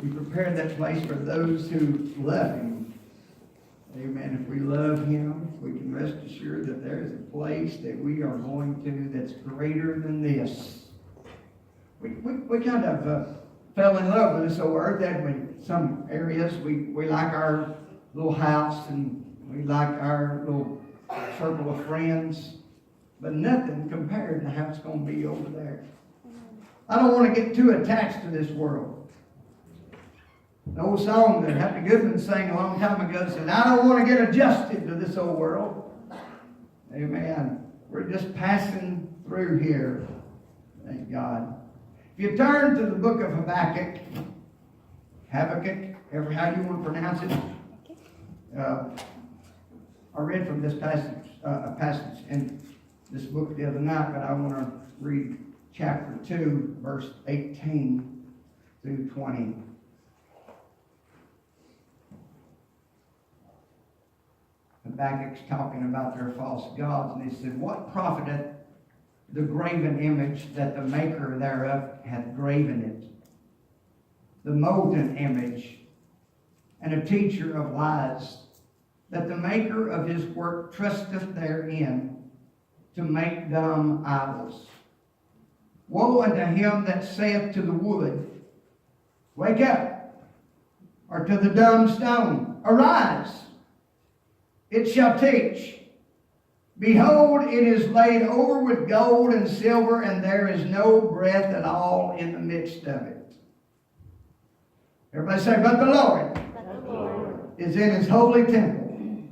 He prepared that place for those who love Him. Amen. If we love Him, we can rest assured that there is a place that we are going to that's greater than this. We kind of fell in love with this old earth, that we, some areas we like our little house and we like our little circle of friends, but nothing compared to how it's going to be over there. I don't want to get too attached to this world. The old song that Happy Goodman sang a long time ago said, I don't want to get adjusted to this old world. Amen. We're just passing through here. Thank God. If you turn to the book of Habakkuk, ever how you want to pronounce it, I read from this a passage in this book the other night, but I want to read chapter 2, verse 18 through 20. Habakkuk's talking about their false gods, and he said, what profiteth the graven image that the maker thereof hath graven it? The molten image, and a teacher of lies, that the maker of his work trusteth therein to make dumb idols. Woe unto him that saith to the wood, wake up, or to the dumb stone, arise. It shall teach. Behold, it is laid over with gold and silver, and there is no breath at all in the midst of it. Everybody say, but the Lord, is in his holy temple.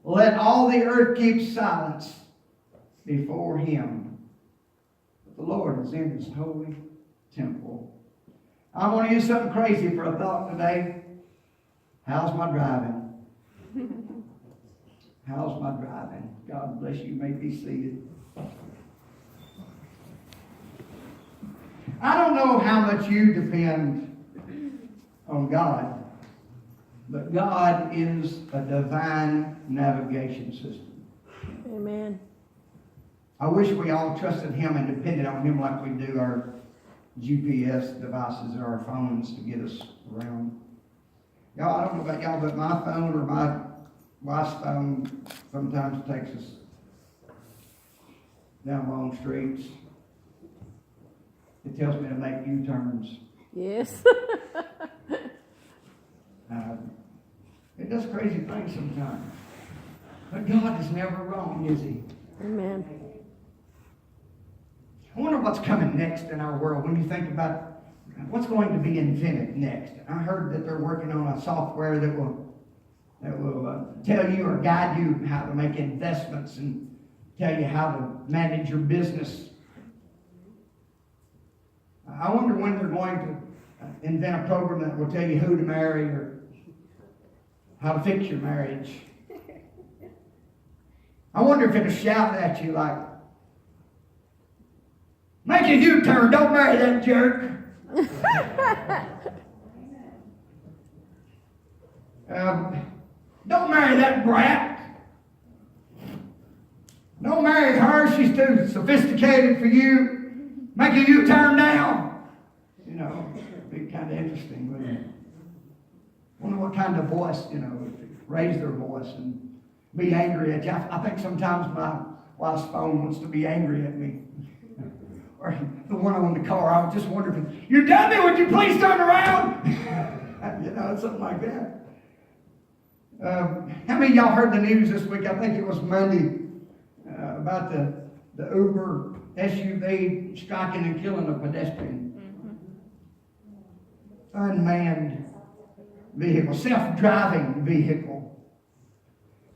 Let all the earth keep silence before him. But the Lord is in his holy temple. I want to use something crazy for a thought today. How's my driving? How's my driving? God bless you. You may be seated. I don't know how much you depend on God, but God is a divine navigation system. Amen. I wish we all trusted Him and depended on Him like we do our GPS devices or our phones to get us around. Y'all, I don't know about y'all, but my phone or my wife's phone sometimes takes us down long streets. It tells me to make U-turns. Yes. It does crazy things sometimes. But God is never wrong, is He? Amen. I wonder what's coming next in our world when you think about what's going to be invented next. I heard that they're working on a software that will tell you or guide you how to make investments and tell you how to manage your business. I wonder when they're going to invent a program that will tell you who to marry or how to fix your marriage. I wonder if it'll shout at you like, make a U-turn, don't marry that jerk. Don't marry that brat. Don't marry her, she's too sophisticated for you. Make a U-turn now. You know, it'd be kind of interesting, wouldn't it? Wonder what kind of voice, raise their voice and be angry at you. I think sometimes my wife's phone wants to be angry at me. Or the one on the car, I would just wonder if you dummy, would you please turn around? Something like that. How many of y'all heard the news this week? I think it was Monday about the Uber SUV striking and killing a pedestrian. Unmanned vehicle, self-driving vehicle,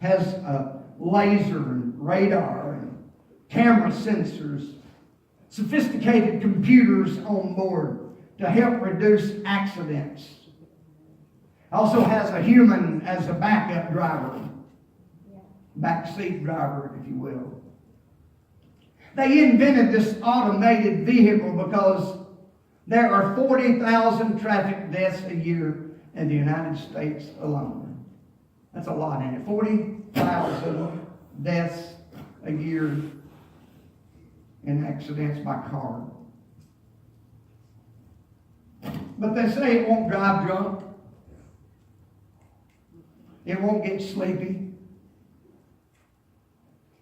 has a laser and radar and camera sensors, sophisticated computers on board to help reduce accidents. Also has a human as a backup driver, backseat driver, if you will. They invented this automated vehicle because there are 40,000 traffic deaths a year in the United States alone. That's a lot, ain't it? 40,000 deaths a year in accidents by car. But they say it won't drive drunk. It won't get sleepy.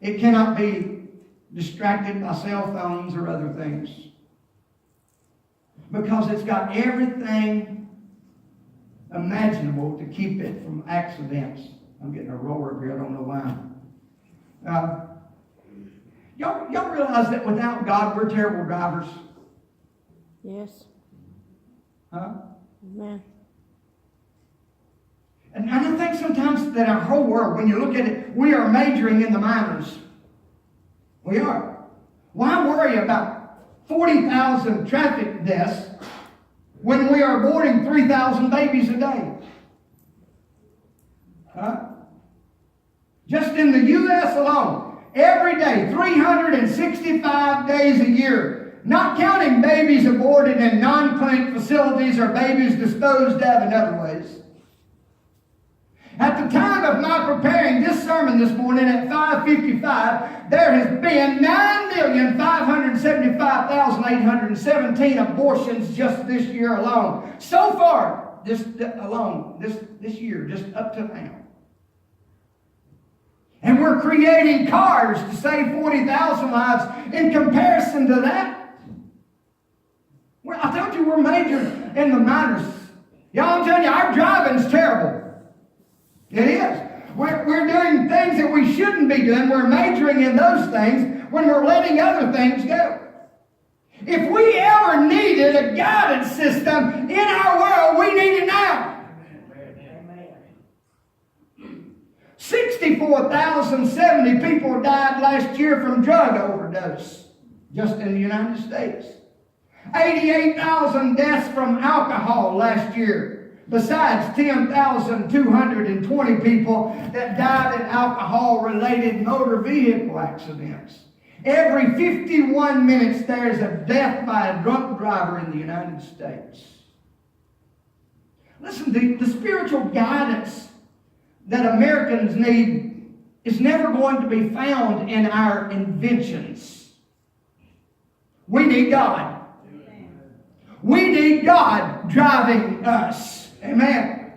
It cannot be distracted by cell phones or other things. Because it's got everything imaginable to keep it from accidents. I'm getting a roar here, I don't know why. Y'all realize that without God, we're terrible drivers? Yes. Huh? Amen. And I think sometimes that our whole world, when you look at it, we are majoring in the minors. We are. Why worry about 40,000 traffic deaths when we are aborting 3,000 babies a day? Huh? Just in the U.S. alone, every day, 365 days a year, not counting babies aborted in non-clinic facilities or babies disposed of in other ways. At the time of my preparing this sermon this morning at 5:55, there has been 9,575,817 abortions just this year alone. So far, this year, just up to now. And we're creating cars to save 40,000 lives in comparison to that. Well, I told you we're majoring in the minors. Y'all, I'm telling you, our driving's terrible. It is. We're doing things that we shouldn't be doing. We're majoring in those things when we're letting other things go. If we ever needed a guidance system in our world, we need it now. 64,070 people died last year from drug overdose, just in the United States. 88,000 deaths from alcohol last year. Besides 10,220 people that died in alcohol-related motor vehicle accidents. Every 51 minutes there's a death by a drunk driver in the United States. Listen, the spiritual guidance that Americans need is never going to be found in our inventions. We need God. We need God driving us. Amen.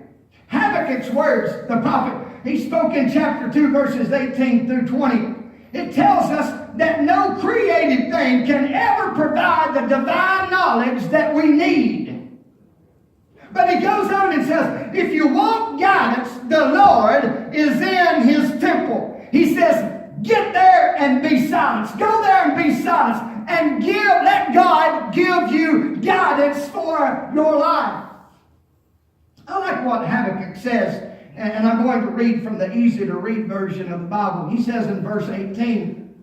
Habakkuk's words, the prophet, he spoke in chapter 2, verses 18 through 20. It tells us that no created thing can ever provide the divine knowledge that we need. But he goes on and says, if you want guidance, the Lord is in his temple. He says, get there and be silent. Go there and be silent. And let God give you guidance for your life. I like what Habakkuk says, and I'm going to read from the easy-to-read version of the Bible. He says in verse 18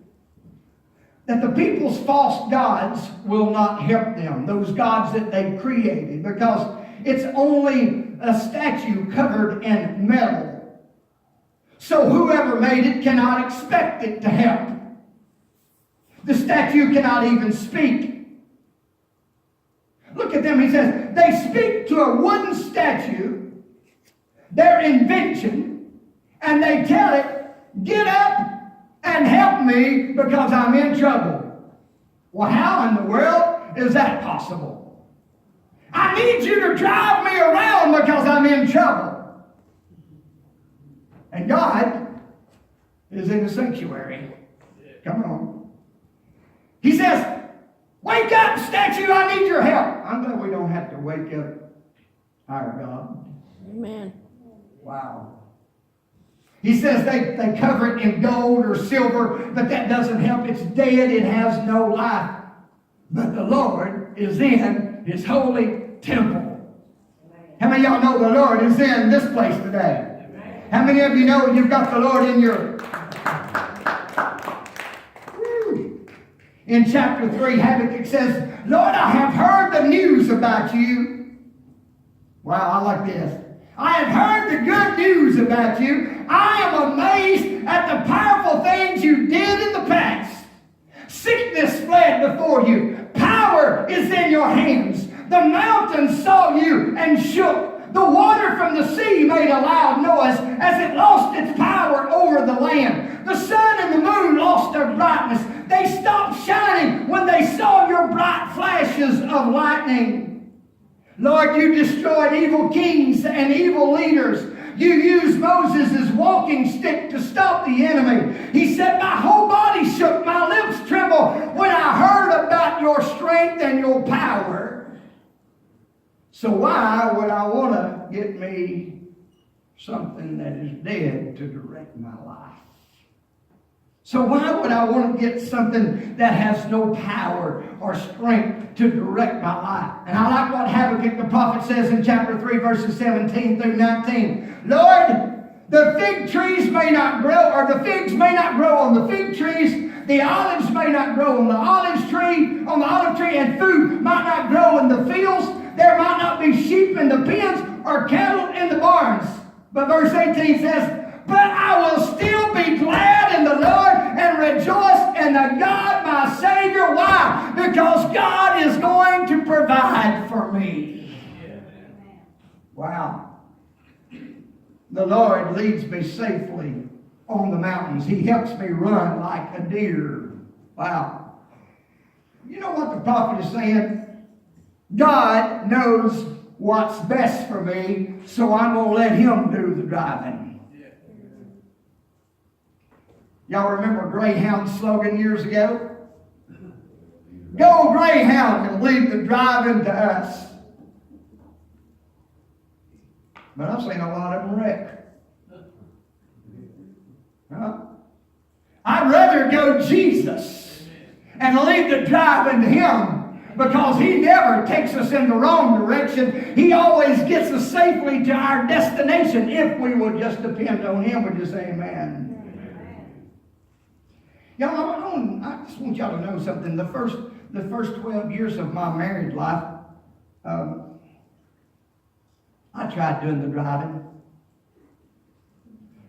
that the people's false gods will not help them, those gods that they created, because it's only a statue covered in metal. So whoever made it cannot expect it to help. The statue cannot even speak. Look at them, he says, they speak to a wooden statue, their invention, and they tell it, get up and help me because I'm in trouble. Well, how in the world is that possible? I need you to drive me around because I'm in trouble. And God is in the sanctuary. Come on. He says, wake up, statue, I need your help. I'm glad we don't have to wake up our God. Amen. Wow. He says they cover it in gold or silver, but that doesn't help. It's dead. It has no life. But the Lord is in his holy temple. How many of y'all know the Lord is in this place today? How many of you know you've got the Lord in your... In chapter 3, Habakkuk says, Lord, I have heard the news about you. Wow, I like this. I have heard the good news about you. I am amazed at the powerful things you did in the past. Sickness fled before you. Power is in your hands. The mountains saw you and shook. The water from the sea made a loud noise as it lost its power over the land. The sun and the moon lost their brightness. They stopped shining when they saw your bright flashes of lightning. Lord, you destroyed evil kings and evil leaders. You used Moses' walking stick to stop the enemy. He said, my whole body shook, my lips trembled when I heard about your strength and your power. So why would I want to get me something that is dead to direct my life? So why would I want to get something that has no power or strength to direct my life? And I like what Habakkuk the prophet says in chapter 3, verses 17 through 19. Lord, the fig trees may not grow, or the figs may not grow on the fig trees. The olives may not grow on the olive tree, and food might not grow in the fields. There might not be sheep in the pens or cattle in the barns. But verse 18 says, but I will still be glad in the Lord and rejoice in the God my Savior. Why? Because God is going to provide for me. Wow. The Lord leads me safely on the mountains. He helps me run like a deer. Wow. You know what the prophet is saying? God knows what's best for me, so I'm going to let Him do the driving. Y'all remember Greyhound's slogan years ago? Go Greyhound and leave the driving to us. But I've seen a lot of them wreck. Huh? I'd rather go Jesus and leave the driving to Him, because He never takes us in the wrong direction. He always gets us safely to our destination if we will just depend on Him. Would you say amen? Y'all, I just want y'all to know something. The first 12 years of my married life, I tried doing the driving.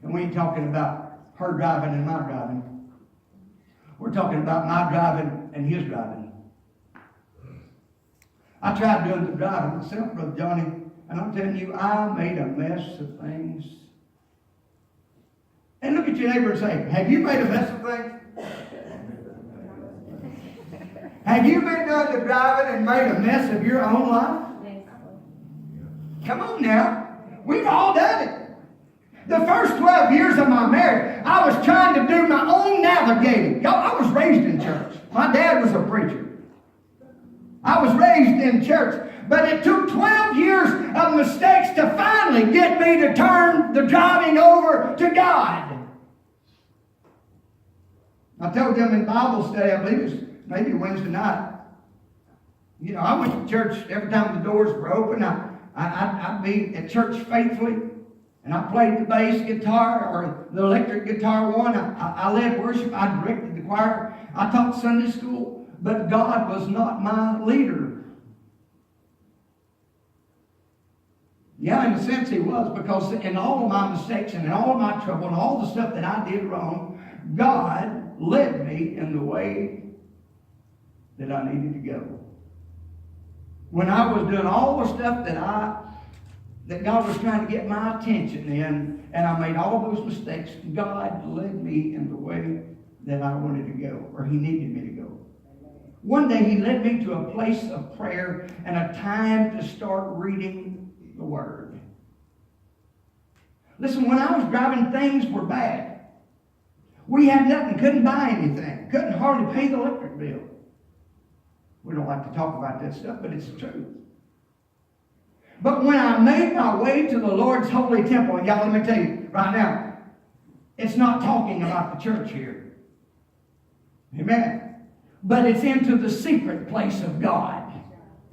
And we ain't talking about her driving and my driving. We're talking about my driving and his driving. I tried doing the driving myself, Brother Johnny, and I'm telling you, I made a mess of things. And look at your neighbor and say, have you made a mess of things? Have you been doing the driving and made a mess of your own life? Come on now. We've all done it. The first 12 years of my marriage, I was trying to do my own navigating. Y'all, I was raised in church. My dad was a preacher. I was raised in church. But it took 12 years of mistakes to finally get me to turn the driving over to God. I told them in Bible study, I believe it was maybe Wednesday night. You know, I went to church every time the doors were open. I'd be at church faithfully, and I played the bass guitar or the electric guitar one. I led worship. I directed the choir. I taught Sunday school. But God was not my leader. Yeah, in a sense He was, because in all of my mistakes and in all of my trouble and all the stuff that I did wrong, God led me in the way that I needed to go. When I was doing all the stuff that God was trying to get my attention in, and I made all those mistakes, God led me in the way that I wanted to go, or He needed me to go. One day He led me to a place of prayer and a time to start reading the Word. Listen, when I was driving, things were bad. We had nothing, couldn't buy anything, couldn't hardly pay the electric bill. We don't like to talk about that stuff, but it's the truth. But when I made my way to the Lord's holy temple, and y'all, let me tell you right now, it's not talking about the church here. Amen. But it's into the secret place of God.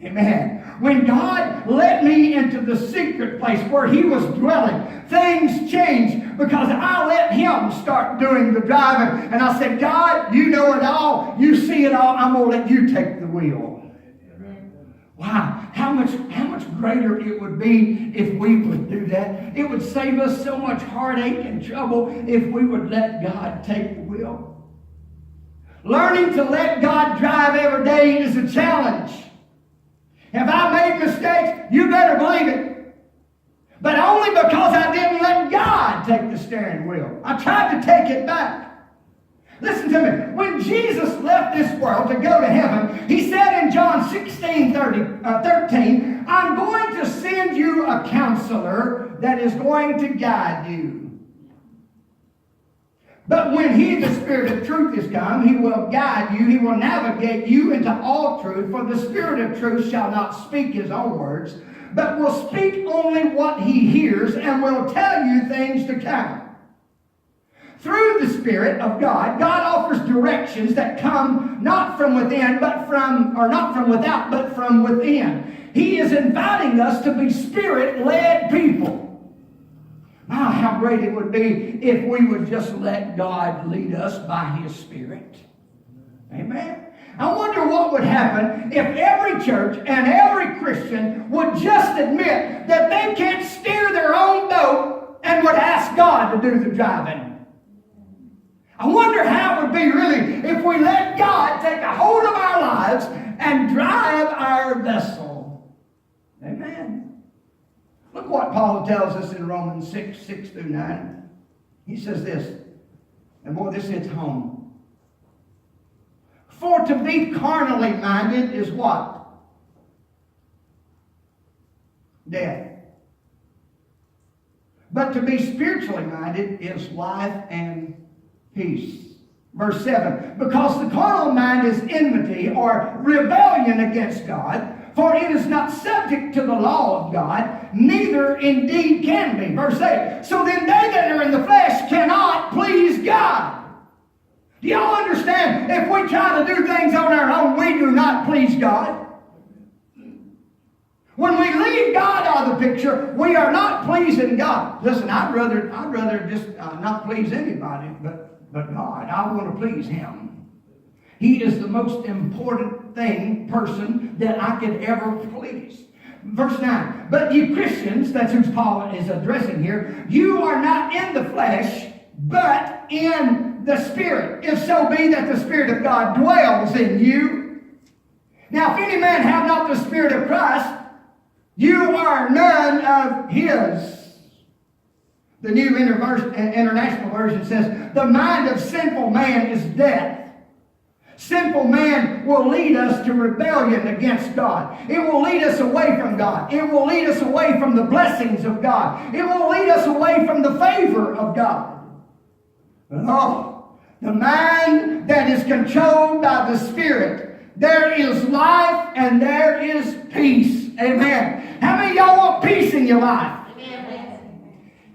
Amen. When God led me into the secret place where He was dwelling, things changed because I let Him start doing the driving. And I said, God, you know it all. You see it all. I'm going to let you take the wheel. Wow. How much greater it would be if we would do that. It would save us so much heartache and trouble if we would let God take the wheel. Learning to let God drive every day is a challenge. Have I made mistakes? You better believe it. But only because I didn't let God take the steering wheel. I tried to take it back. Listen to me. When Jesus left this world to go to heaven, he said in John 13, I'm going to send you a counselor that is going to guide you. But when he, the Spirit of truth, is come, he will guide you. He will navigate you into all truth. For the Spirit of truth shall not speak his own words, but will speak only what he hears and will tell you things to come. Through the Spirit of God, God offers directions that come not from within, not from without, but from within. He is inviting us to be Spirit-led people. Ah, how great it would be if we would just let God lead us by his Spirit. Amen. I wonder what would happen if every church and every Christian would just admit that they can't steer their own boat and would ask God to do the driving. I wonder how it would be really if we let God take a hold of our lives and drive our vessel. Amen. Look what Paul tells us in Romans 6:6-9. He says this, and boy, this hits home. For to be carnally minded is what? Death. But to be spiritually minded is life and peace. Verse 7, because the carnal mind is enmity or rebellion against God, for it is not subject to the law of God, neither indeed can be. Verse 8, so then they that are in the flesh cannot please God. Do y'all understand? If we try to do things on our own, we do not please God. When we leave God out of the picture, we are not pleasing God. Listen, I'd rather just not please anybody, but God. I want to please him. He is the most important person that I could ever please. Verse 9, but you Christians, that's who Paul is addressing here, you are not in the flesh, but in the Spirit, if so be that the Spirit of God dwells in you. Now, if any man have not the Spirit of Christ, you are none of his. The New International Version says, the mind of sinful man is death. Sinful man will lead us to rebellion against God. It will lead us away from God. It will lead us away from the blessings of God. It will lead us away from the favor of God. But the mind that is controlled by the Spirit, there is life and there is peace. Amen. How many of y'all want peace in your life?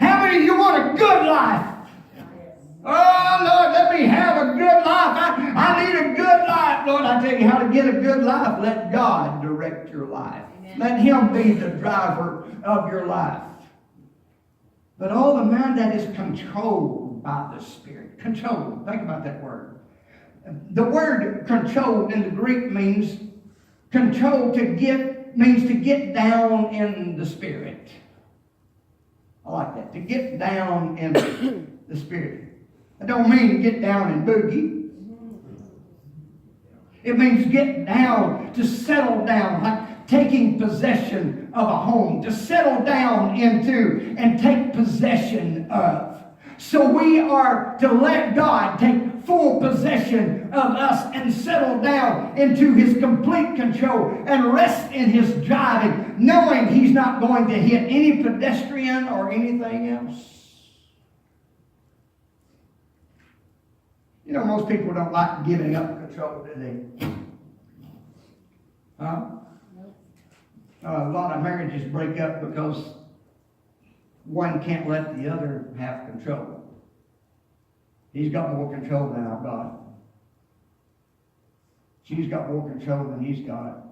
How many of you want a good life? Oh, Lord, let me have a good life. I need a good life. Lord, I tell you how to get a good life. Let God direct your life. Amen. Let him be the driver of your life. But all the mind that is controlled by the Spirit. Controlled. Think about that word. The word controlled in the Greek means control means to get down in the Spirit. I like that. To get down in the Spirit. I don't mean to get down and boogie. It means get down, to settle down, like taking possession of a home, to settle down into and take possession of. So we are to let God take full possession of us and settle down into his complete control and rest in his driving, knowing he's not going to hit any pedestrian or anything else. You know, most people don't like giving up control, do they? A lot of marriages break up because one can't let the other have control. He's got more control than I've got. She's got more control than he's got.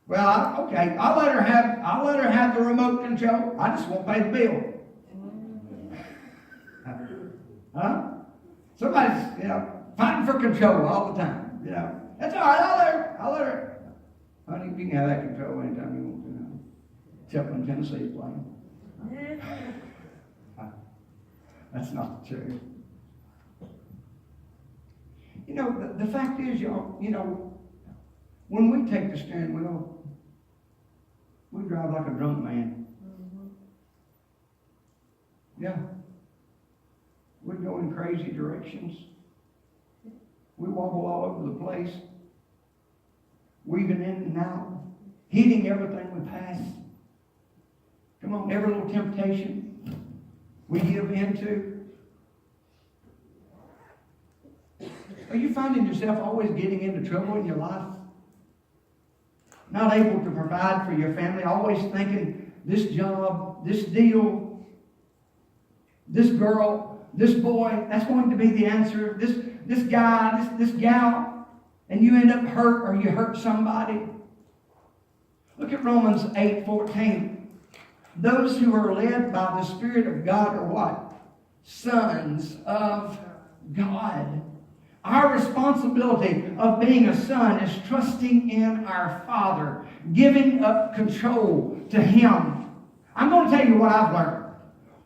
Well, I'll let her have the remote control. I just won't pay the bill. Huh? Somebody's, fighting for control all the time. That's all right. I'll let her. Honey, you can have that control anytime you want to. Except when Tennessee's playing. That's not true. The fact is, y'all, when we take the steering wheel, we drive like a drunk man. Yeah. We go in crazy directions. We wobble all over the place, weaving in and out, hitting everything we pass. Come on, every little temptation we give into. Are you finding yourself always getting into trouble in your life? Not able to provide for your family, always thinking this job, this deal, this girl, this boy, that's going to be the answer. This guy, this gal, and you end up hurt or you hurt somebody. Look at Romans 8:14. Those who are led by the Spirit of God are what? Sons of God. Our responsibility of being a son is trusting in our Father, giving up control to Him. I'm going to tell you what I've learned.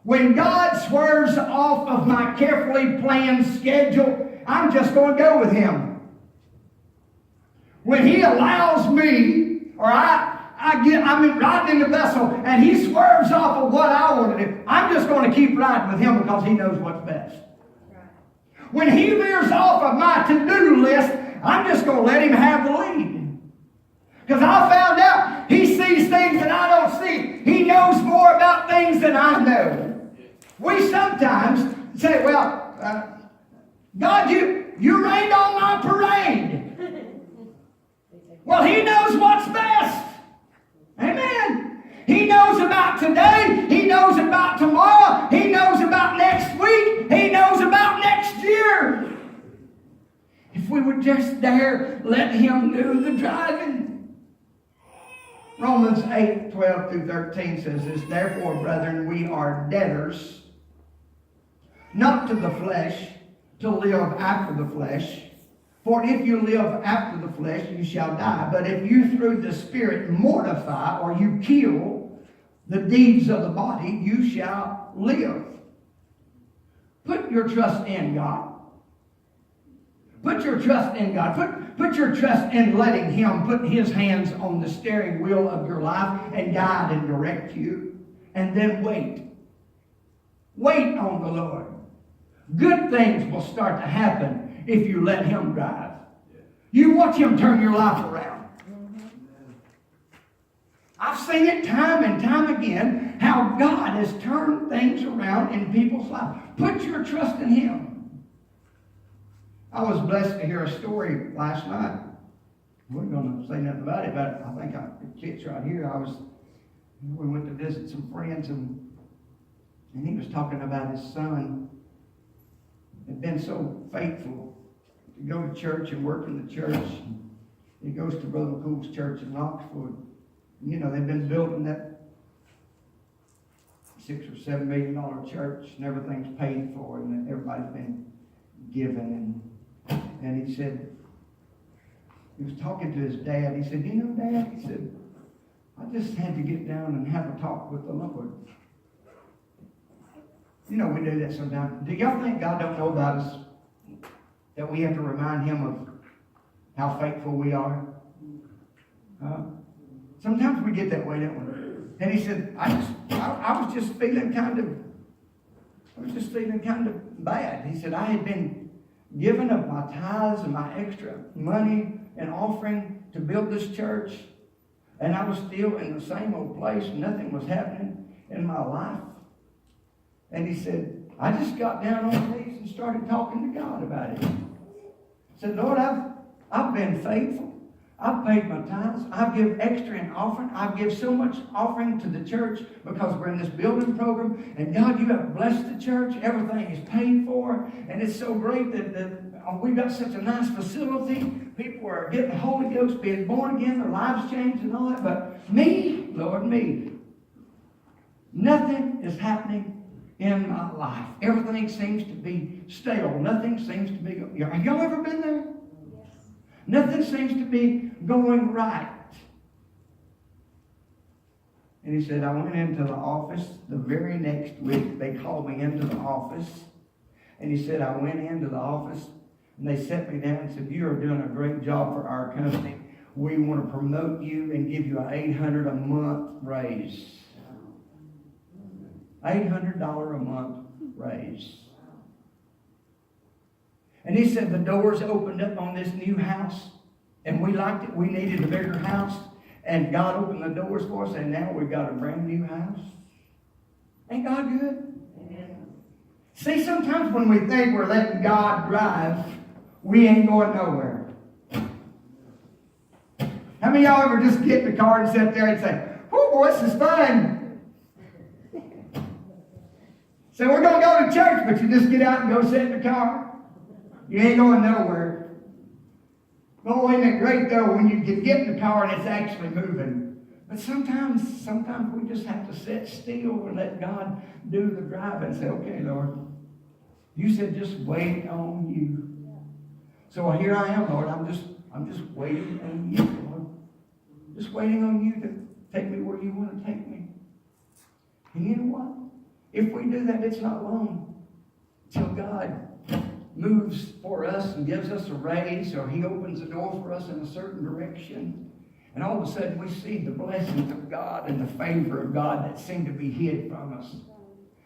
When God swerves off of my carefully planned schedule, I'm just going to go with Him. When He allows me, or I'm riding in the vessel, and He swerves off of what I want to do, I'm just going to keep riding with Him because He knows what's best. When He veers off of my to-do list, I'm just going to let Him have the lead. Because I found out He sees things that I don't see. He knows more about things than I know. We sometimes say, well, God, you rained on my parade. Well, He knows what's best. Amen. He knows about today. He knows about tomorrow. He knows about next week. He knows about next year. If we would just dare let Him do the driving. Romans 8:12-13 says this, therefore, brethren, we are debtors, not to the flesh, to live after the flesh. For if you live after the flesh, you shall die. But if you through the Spirit mortify, or you kill the deeds of the body, you shall live. Put your trust in God. Put your trust in God. Put your trust in letting Him put His hands on the steering wheel of your life and guide and direct you. And then wait. Wait on the Lord. Good things will start to happen if you let Him drive. You watch Him turn your life around. I've seen it time and time again how God has turned things around in people's lives. Put your trust in Him. I was blessed to hear a story last night. We're going to say nothing about it, but I think it fits right here. We went to visit some friends, and he was talking about his son had been so faithful to go to church and work in the church. He goes to Brother McCool's church in Oxford. You know, they've been building that $6 or $7 million church, and everything's paid for, and everybody's been given. And he said, he was talking to his dad. He said, you know, Dad, he said, I just had to get down and have a talk with the Lord. You know, we do that sometimes. Do y'all think God don't know about us? That we have to remind Him of how faithful we are? Sometimes we get that way, don't we? And he said, I was just feeling kind of bad. He said, I had been giving up my tithes and my extra money and offering to build this church. And I was still in the same old place. Nothing was happening in my life. And he said, I just got down on my knees and started talking to God about it. I said, Lord, I've been faithful. I've paid my tithes. I give extra in offering. I give so much offering to the church because we're in this building program. And God, you have blessed the church. Everything is paid for. And it's so great that we've got such a nice facility. People are getting the Holy Ghost, being born again, their lives changed and all that. But me, Lord, me, nothing is happening in my life. Everything seems to be stale. Nothing seems to be... Have y'all ever been there? Yes. Nothing seems to be going right. And he said, I went into the office the very next week. They called me into the office. And he said, I went into the office and they set me down and said, you are doing a great job for our company. We want to promote you and give you an $800 a month raise. $800 a month raise. And he said the doors opened up on this new house. And we liked it. We needed a bigger house. And God opened the doors for us. And now we've got a brand new house. Ain't God good? Amen. See, sometimes when we think we're letting God drive, we ain't going nowhere. How many of y'all ever just get in the car and sit there and say, "Oh boy, this is fun." So we're going to go to church, but you just get out and go sit in the car. You ain't going nowhere. Oh, isn't it great though when you can get in the car and it's actually moving? But sometimes we just have to sit still and let God do the driving and say, "Okay, Lord, you said just wait on you." So here I am, Lord. I'm just waiting on you, Lord. Just waiting on you to take me where you want to take me. And you know what? If we do that, it's not long till God moves for us and gives us a raise, or he opens the door for us in a certain direction. And all of a sudden we see the blessings of God and the favor of God that seem to be hid from us.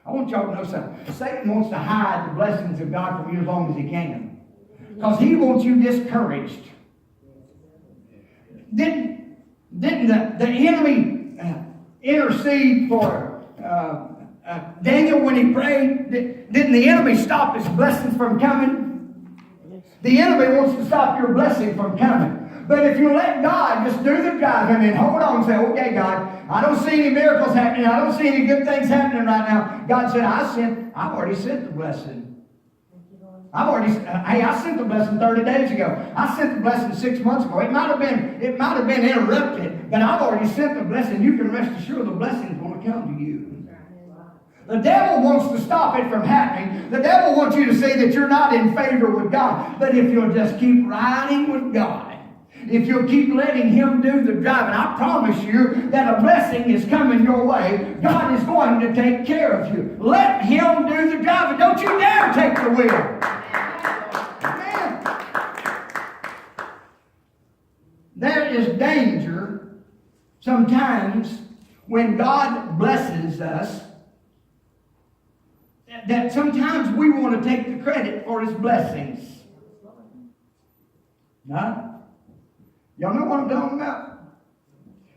I want y'all to know something. Satan wants to hide the blessings of God from you as long as he can. Because he wants you discouraged. Didn't the enemy intercede for Daniel when he prayed? Didn't the enemy stop his blessings from coming? The enemy wants to stop your blessing from coming. But if you let God just do the driving and hold on and say, "Okay, God, I don't see any miracles happening. I don't see any good things happening right now." God said, I've already sent the blessing. I sent the blessing 30 days ago. I sent the blessing 6 months ago. It might have been interrupted, but I've already sent the blessing. You can rest assured the blessing is going to come to you. The devil wants to stop it from happening. The devil wants you to say that you're not in favor with God. But if you'll just keep riding with God, if you'll keep letting him do the driving, I promise you that a blessing is coming your way. God is going to take care of you. Let him do the driving. Don't you dare take the wheel. Amen. There is danger sometimes when God blesses us, that sometimes we want to take the credit for his blessings. Huh? Y'all know what I'm talking about?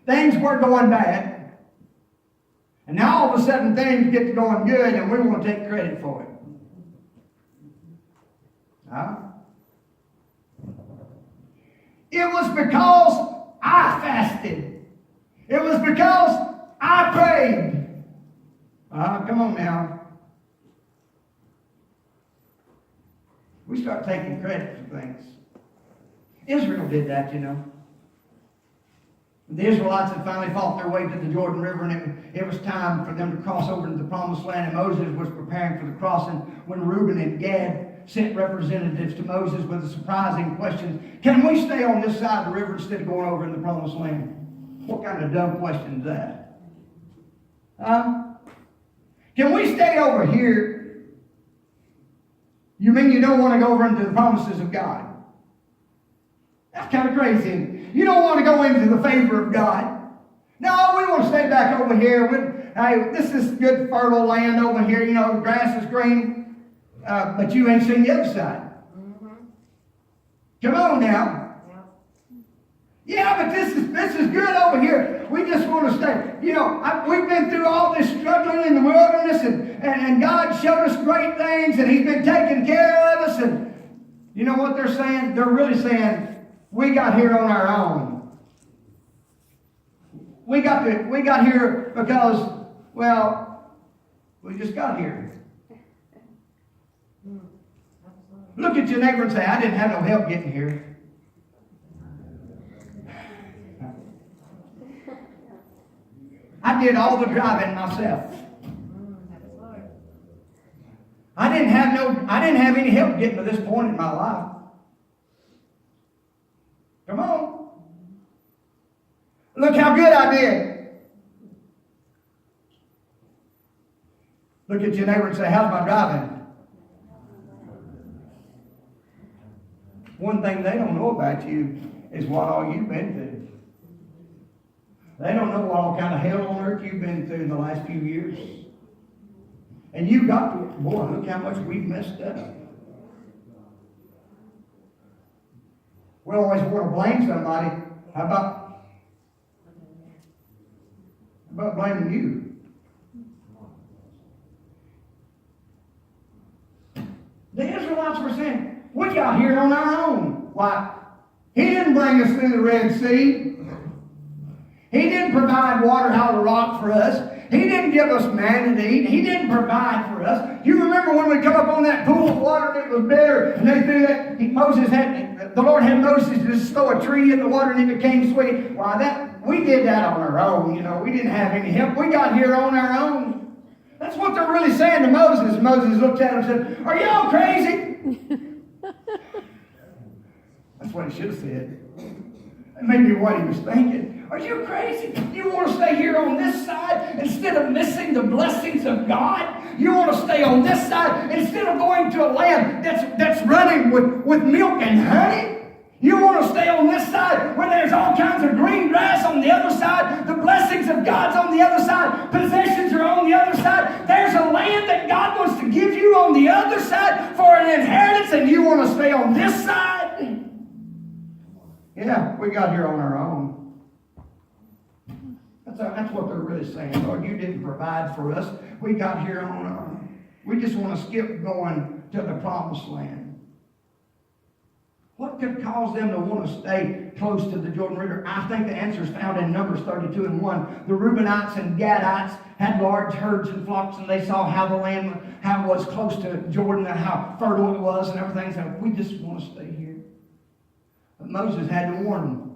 Things were going bad. And now all of a sudden things get to going good and we want to take credit for it. Huh? It was because I fasted. It was because I prayed. Come on now. We start taking credit for things. Israel did that, you know. The Israelites had finally fought their way to the Jordan River, and it was time for them to cross over into the Promised Land, and Moses was preparing for the crossing when Reuben and Gad sent representatives to Moses with a surprising question. Can we stay on this side of the river instead of going over in the Promised Land? What kind of dumb question is that? Can we stay over here? You mean you don't want to go over into the promises of God? That's kind of crazy. You don't want to go into the favor of God. No, we want to stay back over here. Hey, this is good fertile land over here. You know, the grass is green. But you ain't seen the other side. Come on now. Yeah, but this is good over here. We just want to stay. You know, we've been through all this struggling in the wilderness, and God showed us great things, and he's been taking care of us. And you know what they're saying? They're really saying, we got here on our own. We got here because, well, we just got here. Look at your neighbor and say, I didn't have no help getting here. I did all the driving myself. I didn't have any help getting to this point in my life. Come on. Look how good I did. Look at your neighbor and say, how's my driving? One thing they don't know about you is what all you've been through. They don't know what all kind of hell on earth you've been through in the last few years. And you got to, boy, look how much we've messed up. We always want to blame somebody. How about blaming you? The Israelites were saying, we got here on our own. Why? He didn't bring us through the Red Sea. He didn't provide water out of the rock for us. He didn't give us manna to eat. He didn't provide for us. You remember when we come up on that pool of water and it was bitter, and they threw that, the Lord had Moses just throw a tree in the water and it became sweet. Why, we did that on our own, We didn't have any help. We got here on our own. That's what they're really saying to Moses. Moses looked at him and said, are y'all crazy? That's what he should have said. That may be what he was thinking. Are you crazy? You want to stay here on this side instead of missing the blessings of God? You want to stay on this side instead of going to a land that's running with milk and honey? You want to stay on this side when there's all kinds of green grass on the other side, the blessings of God's on the other side, possessions are on the other side. There's a land that God wants to give you on the other side for an inheritance, and you want to stay on this side? Yeah, we got here on our own. That's what they're really saying. Lord, you didn't provide for us. We got here on our own. We just want to skip going to the promised land. What could cause them to want to stay close to the Jordan River? I think the answer is found in Numbers 32:1. The Reubenites and Gadites had large herds and flocks, and they saw how the land, how it was close to Jordan, and how fertile it was, and everything. So we just want to stay here. But Moses had to warn them.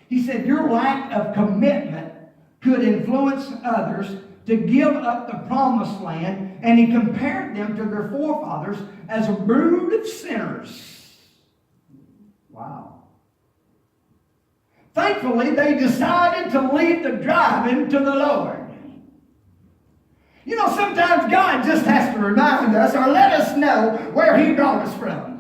He said, your lack of commitment could influence others to give up the promised land, and he compared them to their forefathers as a brood of sinners. Wow. Thankfully, they decided to leave the driving to the Lord. Sometimes God just has to remind us or let us know where he brought us from.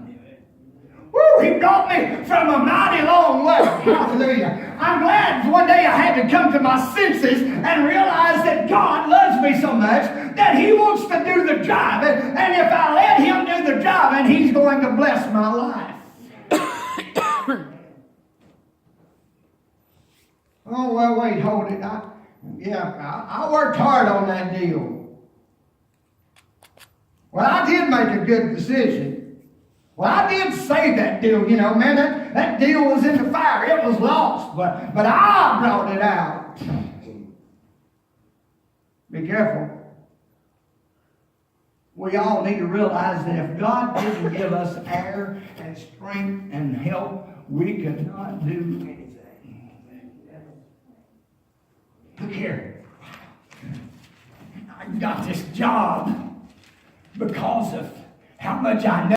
Woo, he brought me from a mighty long way. Hallelujah. I'm glad one day I had to come to my senses and realize that God loves me so much that he wants to do the driving. And if I let him do the driving, he's going to bless my life. Oh, well, wait, hold it. I worked hard on that deal. Well, I did make a good decision. Well, I did say that deal, man, that deal was in the fire. It was lost, but I brought it out. Be careful. We all need to realize that if God didn't give us air and strength and help, we could not do anything. Look here. I got this job because of how much I know.